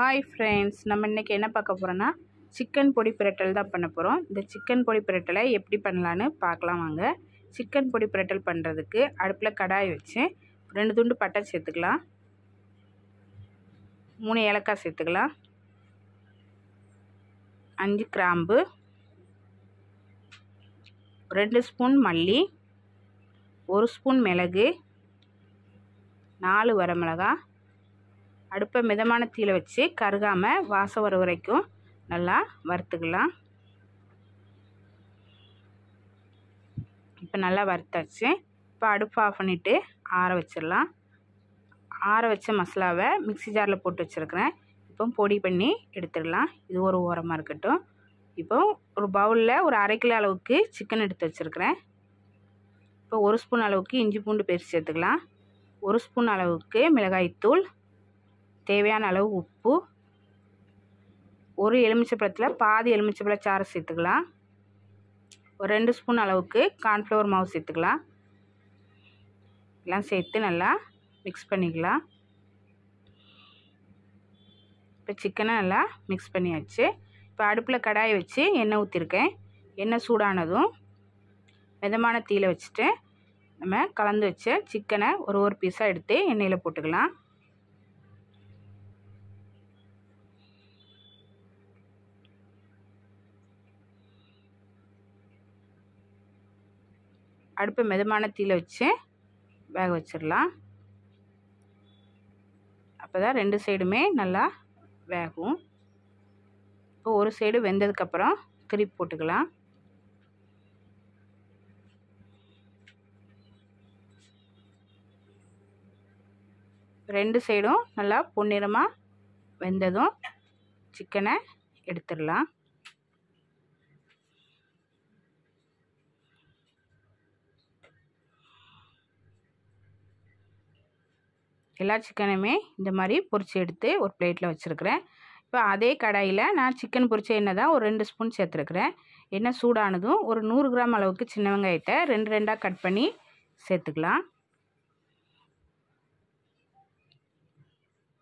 Hi friends, நம்ம இன்றைக்கி என்ன பார்க்க போகிறோன்னா சிக்கன் பொடி பிரட்டல் தான் பண்ண போகிறோம். இந்த சிக்கன் பொடி பிரட்டலை எப்படி பண்ணலான்னு பார்க்கலாம் வாங்க. சிக்கன் பொடி பிரட்டல் பண்ணுறதுக்கு அடுப்பில் கடாய் வச்சு 2 துண்டு பட்டை சேர்த்துக்கலாம், 3 ஏலக்காய் சேர்த்துக்கலாம், 5 கிராம்பு, 2 ஸ்பூன் மல்லி, 1 ஸ்பூன் மிளகு, 4 வரமிளகாய். அடுப்பை மிதமான தீயில வச்சு கருகாமல் வாசம் வர வரைக்கும் நல்லா வறுத்துக்கலாம். இப்போ நல்லா வறுத்தாச்சு. இப்போ அடுப்பு ஆஃப் பண்ணிவிட்டு ஆற வச்சிடலாம். ஆற வச்ச மசாலாவை மிக்ஸி ஜாரில் போட்டு வச்சுருக்கிறேன். இப்போ பொடி பண்ணி எடுத்துடலாம். இது ஒரு ஓரமாக இருக்கட்டும். இப்போ ஒரு பவுலில் ஒரு 1/2 கிலோ அளவுக்கு சிக்கன் எடுத்து வச்சுருக்கிறேன். இப்போ 1 ஸ்பூன் அளவுக்கு இஞ்சி பூண்டு பேஸ்ட் சேர்த்துக்கலாம், 1 ஸ்பூன் அளவுக்கு மிளகாய்த்தூள், தேவையான அளவு உப்பு, ஒரு எலுமிச்சைப்பழத்தில் பாதி எலுமிச்சைப்பழ சாறு சேர்த்துக்கலாம், ஒரு 2 ஸ்பூன் அளவுக்கு கார்ன்ஃப்ளவர் மாவு சேர்த்துக்கலாம். எல்லாம் சேர்த்து நல்லா மிக்ஸ் பண்ணிக்கலாம். இப்போ சிக்கனை நல்லா மிக்ஸ் பண்ணியாச்சு. இப்போ அடுப்பில் கடாயை வச்சு எண்ணெய் ஊற்றிருக்கேன். எண்ணெய் சூடானதும் மிதமான தீயில வச்சுட்டு நம்ம கலந்து வச்ச சிக்கனை ஒரு பீஸாக எடுத்து எண்ணெயில் போட்டுக்கலாம். அடுப்பை மிதமான தீயில வச்சு வேக வச்சிடலாம். அப்போ தான் 2 சைடுமே நல்லா வேகும். இப்போ ஒரு சைடு வெந்ததுக்கப்புறம் திருப்பி போட்டுக்கலாம். ரெண்டு சைடும் நல்லா பொன்னிறமாக வெந்ததும் சிக்கனை எடுத்துடலாம். எல்லா சிக்கனுமே இந்த மாதிரி பொரிச்சு எடுத்து ஒரு பிளேட்டில் வச்சுருக்கிறேன். இப்போ அதே கடாயில் நான் சிக்கன் பொரிச்ச எண்ணெய் தான் ஒரு 2 ஸ்பூன் சேர்த்துருக்குறேன். எண்ணெய் சூடானதும் ஒரு 100 கிராம் அளவுக்கு சின்ன வெங்காயத்தை 2 கட் பண்ணி சேர்த்துக்கலாம்.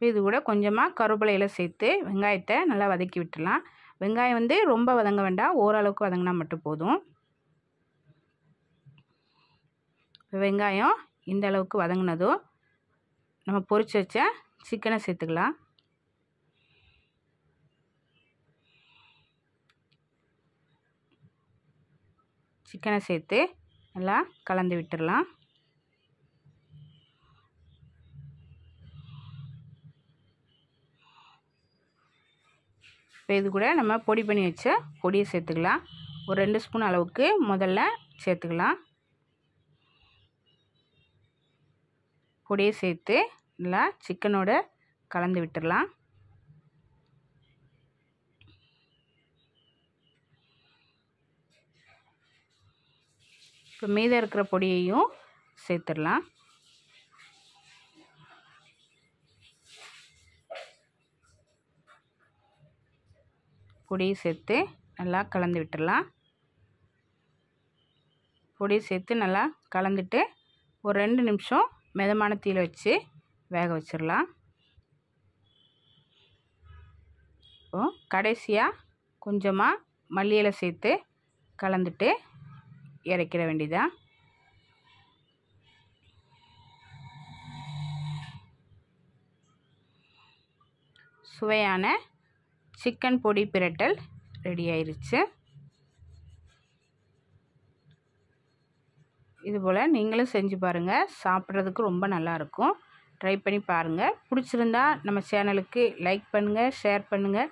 இது கூட கொஞ்சமாக கருவேப்பிலையில் சேர்த்து வெங்காயத்தை நல்லா வதக்கி விட்டுடலாம். வெங்காயம் ரொம்ப வதங்க வேண்டாம், ஓரளவுக்கு வதங்கினா மட்டும் போதும். வெங்காயம் இந்த அளவுக்கு வதங்கினதும் நம்ம பொரிச்சு வச்ச சிக்கனை சேர்த்துக்கலாம். சிக்கனை சேர்த்து நல்லா கலந்து விட்டுடலாம். இப்போ இது கூட நம்ம பொடி பண்ணி வச்ச பொடியை சேர்த்துக்கலாம். ஒரு 2 ஸ்பூன் அளவுக்கு முதல்ல சேர்த்துக்கலாம். பொடியை சேர்த்து நல்லா சிக்கனோட கலந்து விட்டுடலாம். இப்போ மீதம் இருக்கிற பொடியையும் சேர்த்துடலாம். பொடியை சேர்த்து நல்லா கலந்து விட்டுடலாம். பொடியை சேர்த்து நல்லா கலந்துட்டு ஒரு 2 நிமிஷம் மிதமான தீயில வச்சு வேக வச்சிடலாம். இப்போ கடைசியாக கொஞ்சமாக மல்லி இலை சேர்த்து கலந்துட்டு இறக்கிற வேண்டியதான். சுவையான சிக்கன் பொடி பிரட்டல் ரெடி ஆயிருச்சு. இதுபோல் நீங்களும் செஞ்சு பாருங்கள், சாப்பிட்றதுக்கு ரொம்ப நல்லாயிருக்கும். ட்ரை பண்ணி பாருங்கள். பிடிச்சிருந்தா நம்ம சேனலுக்கு லைக் பண்ணுங்கள், ஷேர் பண்ணுங்கள்,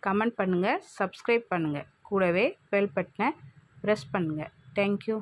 கமெண்ட் பண்ணுங்கள், சப்ஸ்கிரைப் பண்ணுங்கள். கூடவே பெல் பட்டனை ப்ரெஸ் பண்ணுங்கள். தேங்க்யூ.